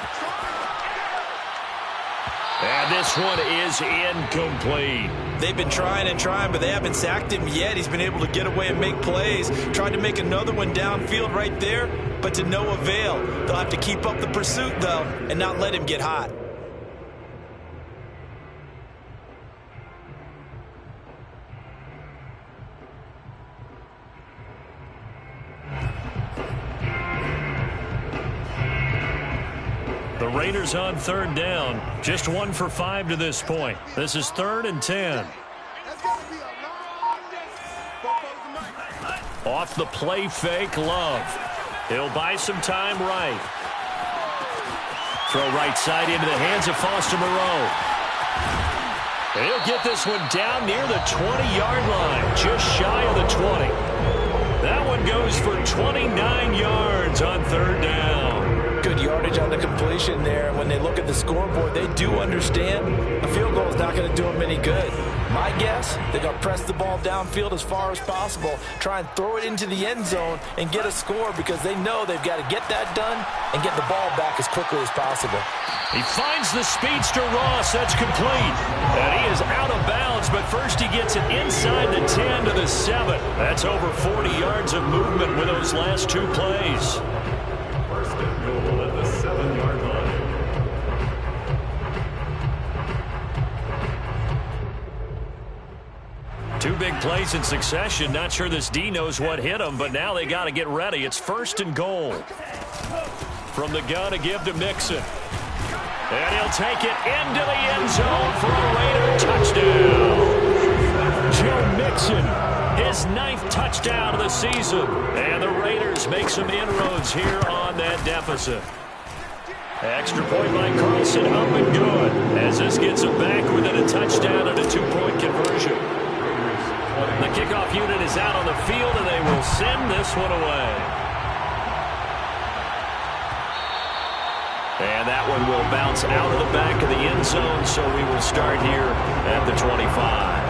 S1: And this one is incomplete.
S2: They've been trying and trying, but they haven't sacked him yet. He's been able to get away and make plays. Tried to make another one downfield right there, but to no avail. They'll have to keep up the pursuit, though, and not let him get hot.
S1: The Raiders on 3rd down. Just 1 for 5 to this point. This is 3rd and 10. Off the play fake, Love. He'll buy some time right. Throw right side into the hands of Foster Moreau. He'll get this one down near the 20-yard line, just shy of the 20. That one goes for 29 yards on 3rd down.
S2: Good yardage on the completion there. When they look at the scoreboard, they do understand a field goal is not going to do them any good. My guess, they're going to press the ball downfield as far as possible, try and throw it into the end zone and get a score because they know they've got to get that done and get the ball back as quickly as possible.
S1: He finds the speedster Ross. That's complete. And he is out of bounds, but first he gets it inside the 10 to the 7. That's over 40 yards of movement with those last 2 plays.
S3: First and goal at the 7-yard line.
S1: Two big plays in succession. Not sure this D knows what hit him, but now they got to get ready. It's 1st and goal. From the gun to give to Mixon. And he'll take it into the end zone for a Raider touchdown. Joe Mixon, his 9th touchdown of the season. And the Raiders make some inroads here on that deficit. Extra point by Carlson, up and good. As this gets him back within a touchdown and a 2-point conversion. The kickoff unit is out on the field, and they will send this one away. And that one will bounce out of the back of the end zone, so we will start here at the 25.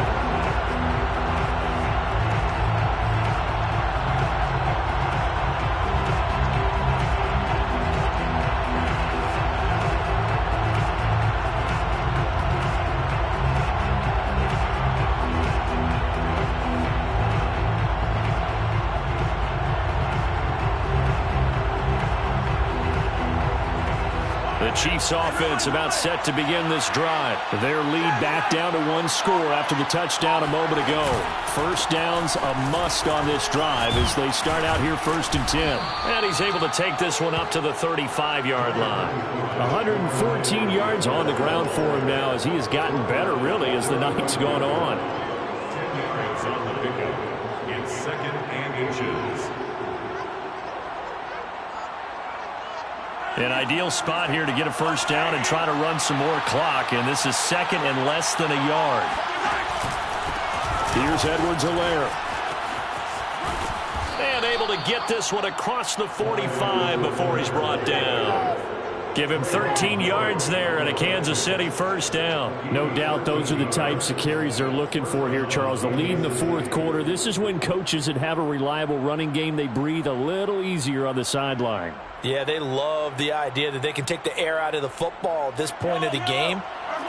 S1: Chiefs offense about set to begin this drive. Their lead back down to 1 score after the touchdown a moment ago. First downs a must on this drive as they start out here 1st and 10. And he's able to take this one up to the 35-yard line. 114 yards on the ground for him now as he has gotten better really as the night's gone on.
S3: 10 yards on the pickup. It's 2nd and inches.
S1: An ideal spot here to get a first down and try to run some more clock, and this is 2nd and less than a yard. Here's Edwards-Helaire. And able to get this one across the 45 before he's brought down. Give him 13 yards there and a Kansas City first down.
S6: No doubt those are the types of carries they're looking for here, Charles. The lead in the fourth quarter. This is when coaches that have a reliable running game, they breathe a little easier on the sideline.
S2: Yeah, they love the idea that they can take the air out of the football at this point of the game.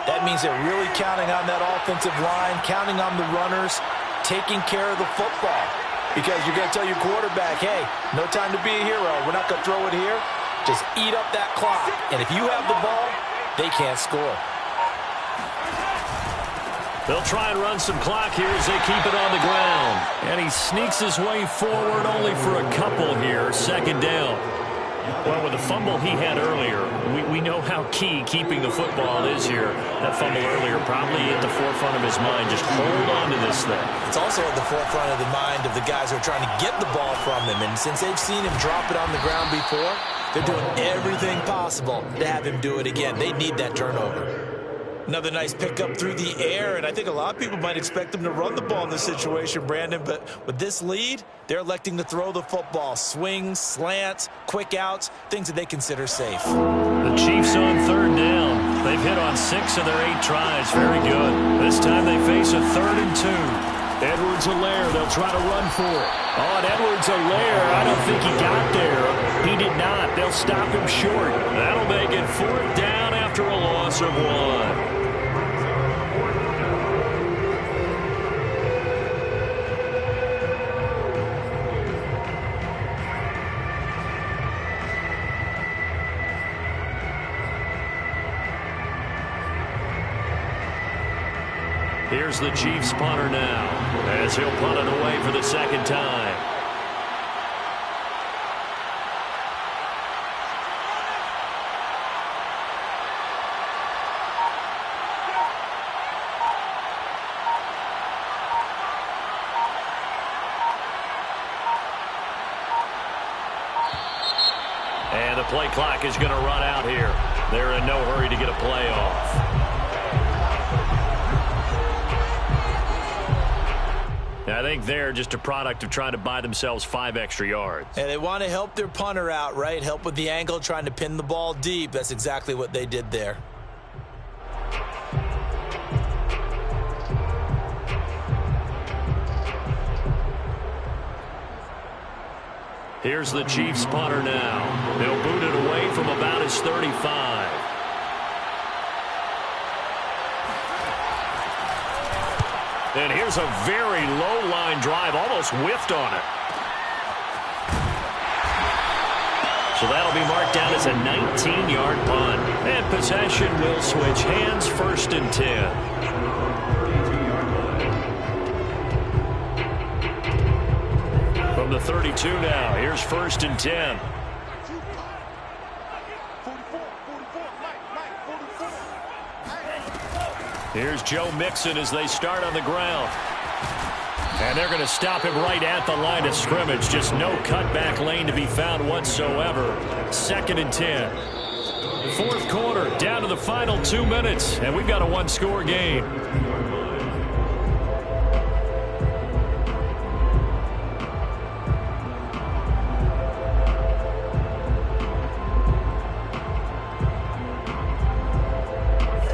S2: That means they're really counting on that offensive line, counting on the runners, taking care of the football. Because you're going to tell your quarterback, hey, no time to be a hero. We're not going to throw it here. Just eat up that clock. And if you have the ball, they can't score.
S1: They'll try and run some clock here as they keep it on the ground. And he sneaks his way forward only for a couple here. Second down. Well, with the fumble he had earlier, we know how key keeping the football is here. That fumble earlier probably at the forefront of his mind. Just hold on to this thing.
S2: It's also at the forefront of the mind of the guys who are trying to get the ball from him. And since they've seen him drop it on the ground before, they're doing everything possible to have him do it again. They need that turnover. Another nice pickup through the air, and I think a lot of people might expect them to run the ball in this situation, Brandon, but with this lead, they're electing to throw the football. Swings, slants, quick outs, things that they consider safe.
S1: The Chiefs on third down. They've hit on 6 of their 8 tries. Very good. This time they face a 3rd and 2.
S6: Edwards-Helaire, they'll try to run for it. Oh, and Edwards-Helaire, I don't think he got there. He did not. They'll stop him short.
S1: That'll make it 4th down after a loss of 1. Here's the Chiefs punter now, as he'll punt it away for the second time. And the play clock is going to run out here. They're in no hurry to get a play off. I think they're just a product of trying to buy themselves 5 extra yards.
S2: And they want to help their punter out, right? Help with the angle, trying to pin the ball deep. That's exactly what they did there.
S1: Here's the Chiefs punter now. They'll boot it away from about his 35. And here's a very low line drive, almost whiffed on it. So that'll be marked down as a 19-yard punt. And possession will switch hands, 1st and 10. From the 32 now, here's 1st and 10. Here's Joe Mixon as they start on the ground. And they're going to stop him right at the line of scrimmage. Just no cutback lane to be found whatsoever. 2nd and 10. 4th quarter, down to the final 2 minutes. And we've got a 1-score game.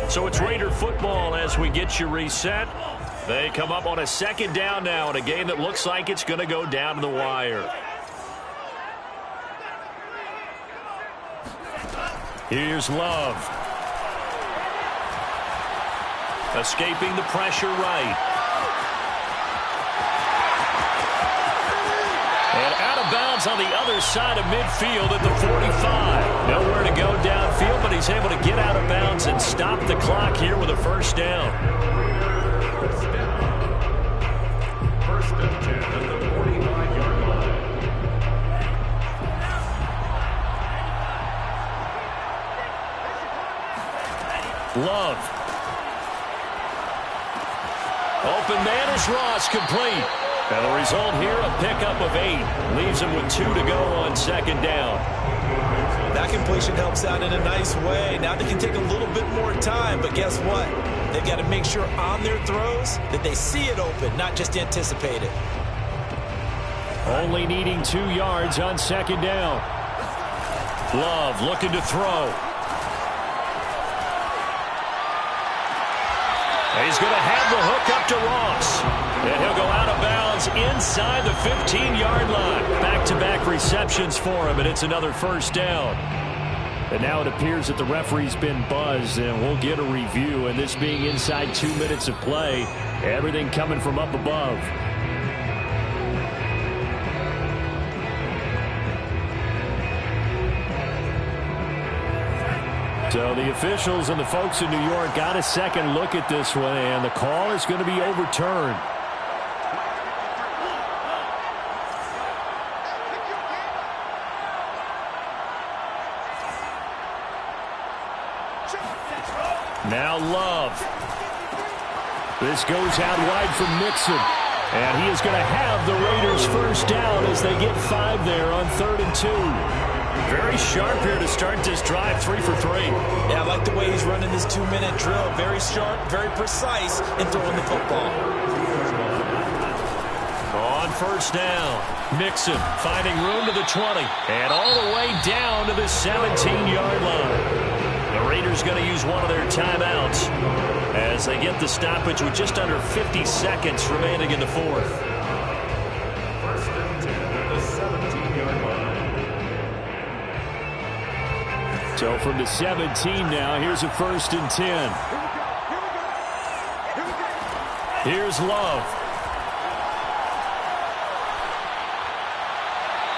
S1: So it's Raider football as we get you reset. They come up on a 2nd down now in a game that looks like it's going to go down to the wire. Here's Love. Escaping the pressure right. And out of bounds on the other side of midfield at the 45. Nowhere to go downfield, but he's able to get out of bounds and stop the clock here with a 1st down.
S3: 1st and 10 at the 45-yard line.
S1: Love. Open man is Ross, complete. And the result here, a pickup of 8. Leaves him with 2 to go on 2nd down.
S2: That completion helps out in a nice way. Now they can take a little bit more time, but guess what? They've got to make sure on their throws that they see it open, not just anticipate it.
S6: Only needing 2 yards on second down. Love looking to throw. He's going to have the hook up to Ross. And he'll go out of bounds inside the 15-yard line. Back-to-back receptions for him, and it's another first down. And now it appears that the referee's been buzzed, and we'll get a review. And this being inside 2 minutes of play, everything coming from up above. So the officials and the folks in New York got a second look at this one, and the call is going to be overturned. Now Love. This goes out wide from Mixon. And he is going to have the Raiders first down as they get 5 there on 3rd and 2. Very sharp here to start this drive, 3 for 3.
S2: Yeah, I like the way he's running this 2-minute drill. Very sharp, very precise in throwing the football.
S6: On first down, Mixon finding room to the 20 and all the way down to the 17-yard line. The Raiders going to use one of their timeouts as they get the stoppage with just under 50 seconds remaining in the fourth.
S3: First and 10 at the 17-yard line.
S6: So from the 17 now, here's a 1st and 10. Here's Love.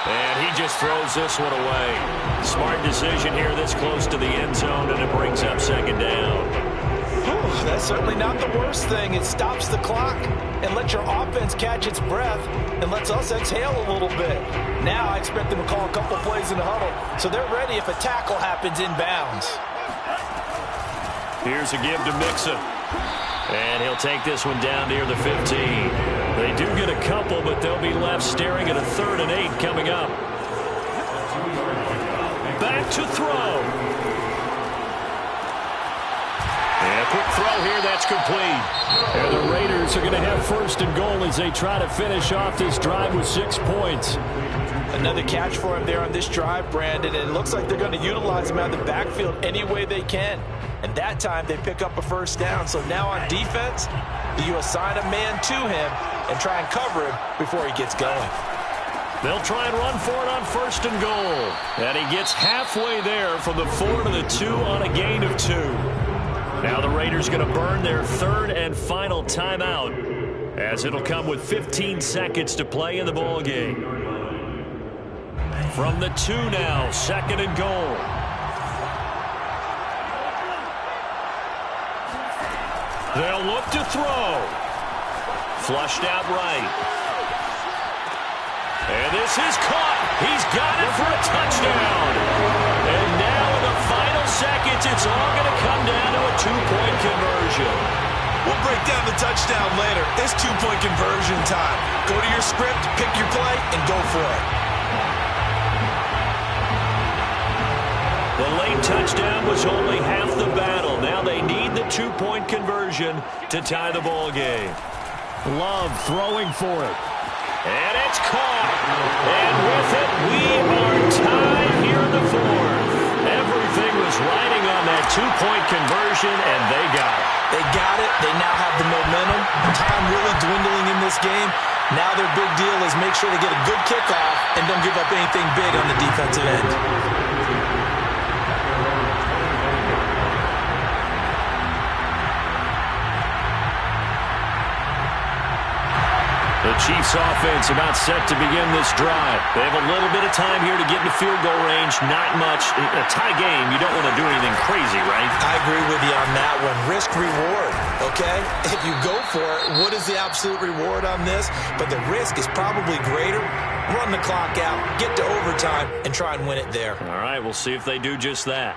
S6: And he just throws this one away. Smart decision here this close to the end zone, and it brings up second down.
S2: Whew, that's certainly not the worst thing. It stops the clock and lets your offense catch its breath and lets us exhale a little bit. Now I expect them to call a couple plays in the huddle, so they're ready if a tackle happens inbounds.
S6: Here's a give to Mixon. And he'll take this one down near the 15. They do get a couple, but they'll be left staring at a 3rd and 8 coming up. Back to throw. And a quick throw here, that's complete. And the Raiders are going to have 1st and goal as they try to finish off this drive with 6 points.
S2: Another catch for him there on this drive, Brandon, and it looks like they're going to utilize him out of the backfield any way they can. And that time they pick up a first down. So now on defense, you assign a man to him and try and cover him before he gets going.
S6: They'll try and run for it on 1st and goal. And he gets halfway there from the 4 to the 2 on a gain of 2. Now the Raiders going to burn their 3rd and final timeout as it'll come with 15 seconds to play in the ball game. From the 2 now, 2nd and goal. They'll look to throw. Flushed out right. And this is caught. He's got it for a touchdown. And now in the final seconds, it's all going to come down to a 2-point conversion.
S2: We'll break down the touchdown later. It's 2-point conversion time. Go to your script, pick your play, and go for it.
S6: The late touchdown was only half the battle. Now they need the 2-point conversion to tie the ball game. Love throwing for it. And it's caught. And with it, we are tied here in the 4th. Everything was riding on that 2-point conversion, and they got it.
S2: They got it. They now have the momentum. Time really dwindling in this game. Now their big deal is make sure they get a good kickoff and don't give up anything big on the defensive end.
S6: The Chiefs offense about set to begin this drive. They have a little bit of time here to get into field goal range. Not much. A tie game, you don't want to do anything crazy, right?
S2: I agree with you on that one. Risk reward, okay? If you go for it, what is the absolute reward on this? But the risk is probably greater. Run the clock out, get to overtime, and try and win it there.
S6: All right, we'll see if they do just that.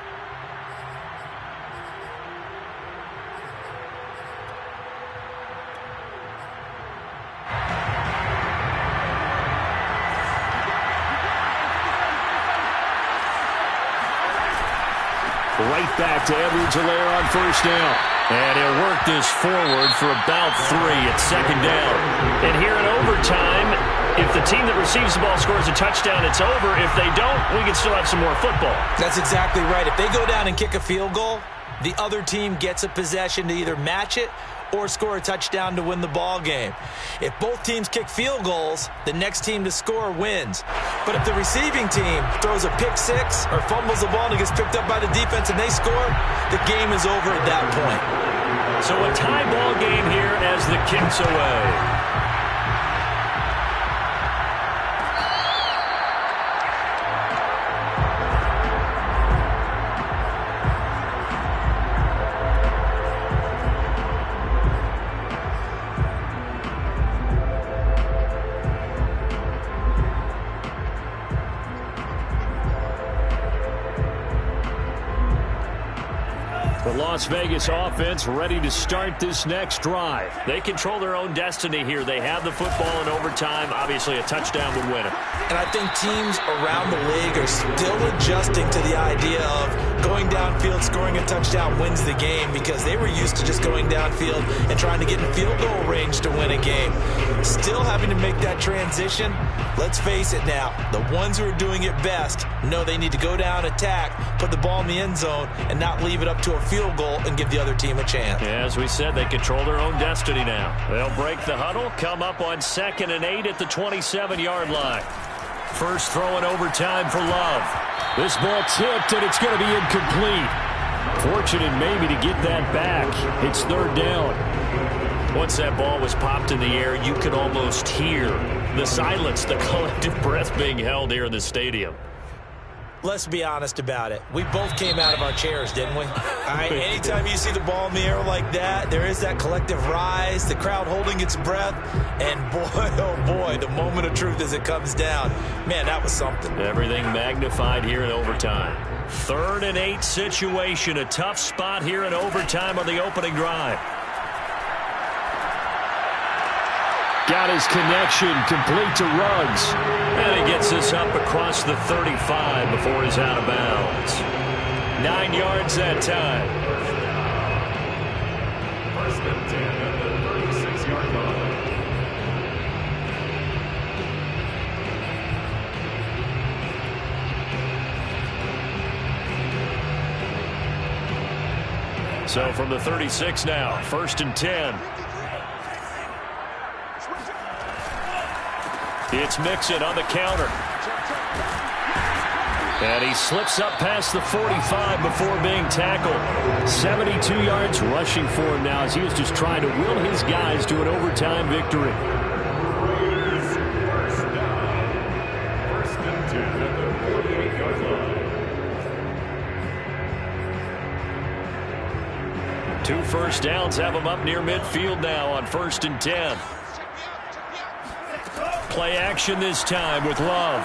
S6: Right back to Edwards-Helaire on 1st down. And he'll work this forward for about 3 at 2nd down. And here in overtime,
S1: If the team that receives the ball scores a touchdown, it's over. If they don't, we can still have some more football.
S2: That's exactly right. If they go down and kick a field goal, the other team gets a possession to either match it or score a touchdown to win the ball game. If both teams kick field goals, the next team to score wins. But if the receiving team throws a pick six or fumbles the ball and it gets picked up by the defense and they score, the game is over at that point.
S1: So a tie ball game here as the kick's away. The Las Vegas offense ready to start this next drive. They control their own destiny here. They have the football in overtime. Obviously, a touchdown would win it.
S2: And I think teams around the league are still adjusting to the idea of going downfield, scoring a touchdown wins the game, because they were used to just going downfield and trying to get in field goal range to win a game. Still having to make that transition. Let's face it now, the ones who are doing it best know they need to go down, attack, put the ball in the end zone, and not leave it up to a field goal and give the other team a chance.
S1: Yeah, as we said, they control their own destiny now. They'll break the huddle, come up on 2nd and 8 at the 27-yard line. First throw in overtime for Love. This ball tipped, and it's going to be incomplete. Fortunate maybe to get that back. It's 3rd down. Once that ball was popped in the air, you could almost hear the silence, the collective breath being held here in the stadium.
S2: Let's be honest about it. We both came out of our chairs, didn't we? All right, anytime you see the ball in the air like that, there is that collective rise, the crowd holding its breath, and boy, oh boy, the moment of truth as it comes down. Man, that was something.
S1: Everything magnified here in overtime. 3rd and 8 situation, a tough spot here in overtime on the opening drive. Got his connection complete to Ruggs. And he gets this up across the 35 before he's out of bounds. 9 yards that time.
S3: First and 10 at the 36-yard line.
S1: So from the 36 now, 1st and 10. It's Mixon on the counter. And he slips up past the 45 before being tackled. 72 yards rushing for him now as he was just trying to will his guys to an overtime victory.
S3: Raiders first down. 1st and 10 at the 48-yard line.
S1: 2 first downs have him up near midfield now on 1st and 10. Play action this time with Love.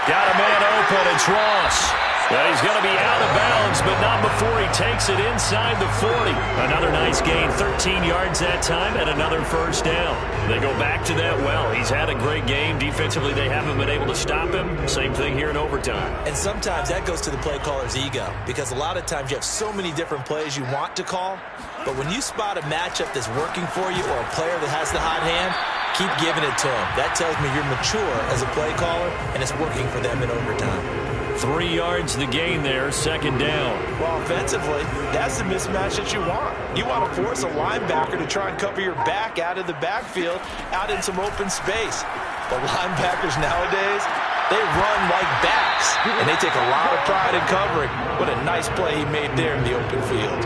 S1: Got a man open. It's Ross. But he's going to be out of bounds, but not before he takes it inside the 40. Another nice gain, 13 yards that time, and another first down. They go back to that well. He's had a great game. Defensively, they haven't been able to stop him. Same thing here in overtime.
S2: And sometimes that goes to the play caller's ego, because a lot of times you have so many different plays you want to call, but when you spot a matchup that's working for you or a player that has the hot hand, keep giving it to him. That tells me you're mature as a play caller, and it's working for them in overtime.
S1: 3 yards the gain there, 2nd down.
S2: Well, offensively, that's the mismatch that you want. You want to force a linebacker to try and cover your back out of the backfield, out in some open space. The linebackers nowadays, they run like backs, and they take a lot of pride in covering. What a nice play he made there in the open field.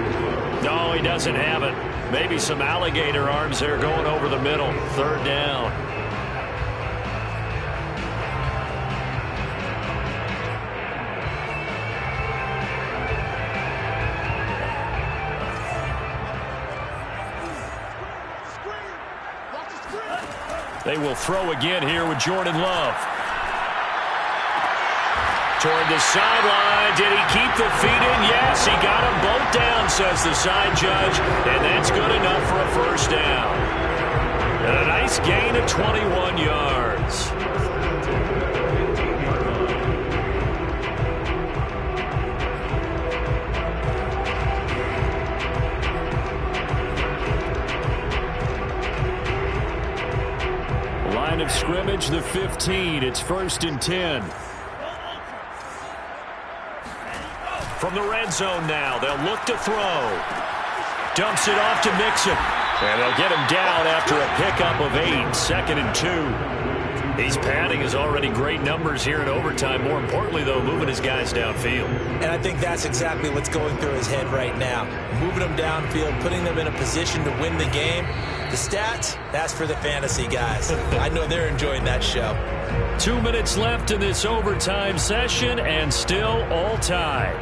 S1: No, he doesn't have it. Maybe some alligator arms there going over the middle. 3rd down. They will throw again here with Jordan Love. Toward the sideline. Did he keep the feet in? Yes, he got them both down, says the side judge. And that's good enough for a first down. And a nice gain of 21 yards. edge the 15. It's 1st and 10.
S6: From the red zone now, they'll look to throw. Dumps it off to Mixon. And they'll get him down after a pickup of 8, 2nd and 2. He's padding his already great numbers here in overtime. More importantly, though, moving his guys downfield.
S2: And I think that's exactly what's going through his head right now. Moving them downfield, putting them in a position to win the game. The stats, that's for the fantasy guys. I know they're enjoying that show.
S1: 2 minutes left in this overtime session, and still all tied.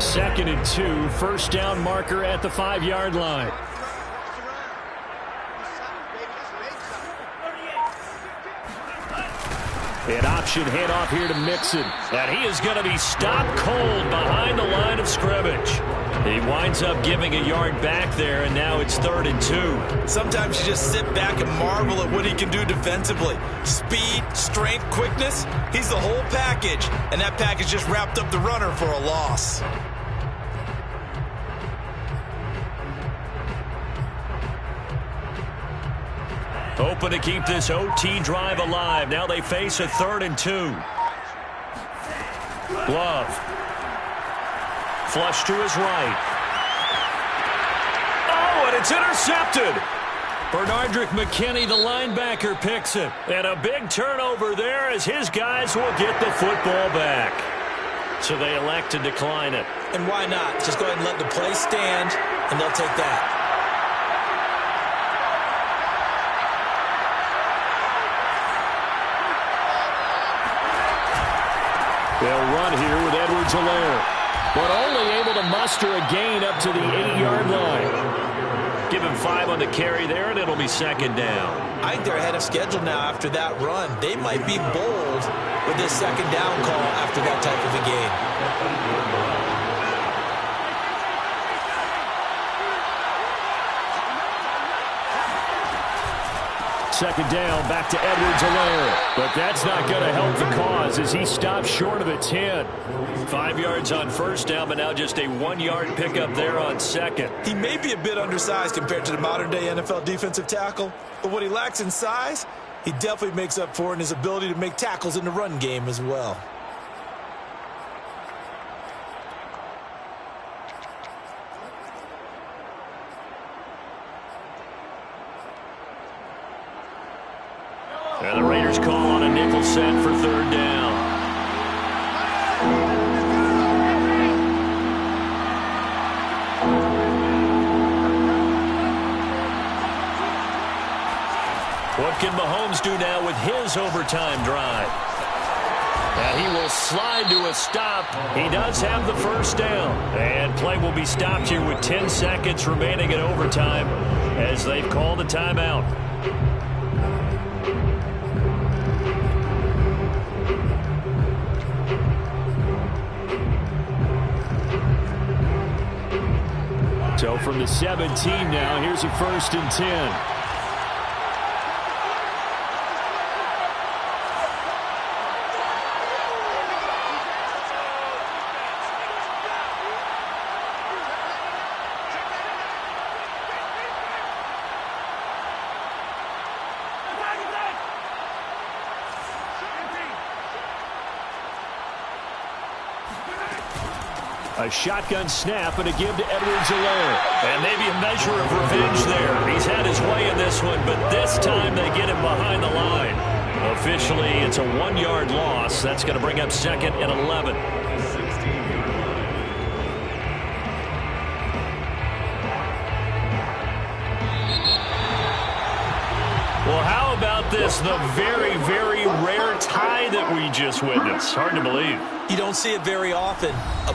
S1: Second and 2, 1st down marker at the 5-yard line. An option handoff here to Mixon. And he is going to be stopped cold behind the line of scrimmage. He winds up giving a yard back there, and now it's 3rd and 2.
S2: Sometimes you just sit back and marvel at what he can do defensively. Speed, strength, quickness, he's the whole package. And that package just wrapped up the runner for a loss.
S6: Open to keep this OT drive alive. Now they face a 3rd and 2. Love. Flush to his right. Oh, and it's intercepted.
S1: Bernardrick McKinney, the linebacker, picks it.
S6: And a big turnover there as his guys will get the football back. So they elect to decline it.
S2: And why not? Just go ahead and let the play stand, and they'll take that.
S1: They'll run here with Edwards-Helaire, but only able to muster a gain up to the 8-yard line.
S6: Give him 5 on the carry there, and it'll be 2nd down.
S2: I think they're ahead of schedule now after that run. They might be bold with this 2nd down call after that type of a game.
S1: 2nd down, back to Edwards-Helaire. But that's not going to help the cause as he stops short of the 10.
S6: 5 yards on 1st down, but now just a 1-yard pickup there on 2nd.
S2: He may be a bit undersized compared to the modern-day NFL defensive tackle, but what he lacks in size, he definitely makes up for in his ability to make tackles in the run game as well.
S6: And the Raiders call on a nickel set for 3rd down. What can Mahomes do now with his overtime drive? And he will slide to a stop. He does have the 1st down. And play will be stopped here with 10 seconds remaining in overtime as they've called a timeout.
S1: So from the 17 now, here's a 1st and 10. A shotgun snap and a give to Edwards-Helaire.
S6: And maybe a measure of revenge there. He's had his way in this one, but this time they get him behind the line. Officially, it's a 1-yard loss. That's going to bring up 2nd and 11. Well, how about this? The very, very rare tie that we just witnessed. Hard to believe.
S2: You don't see it very often.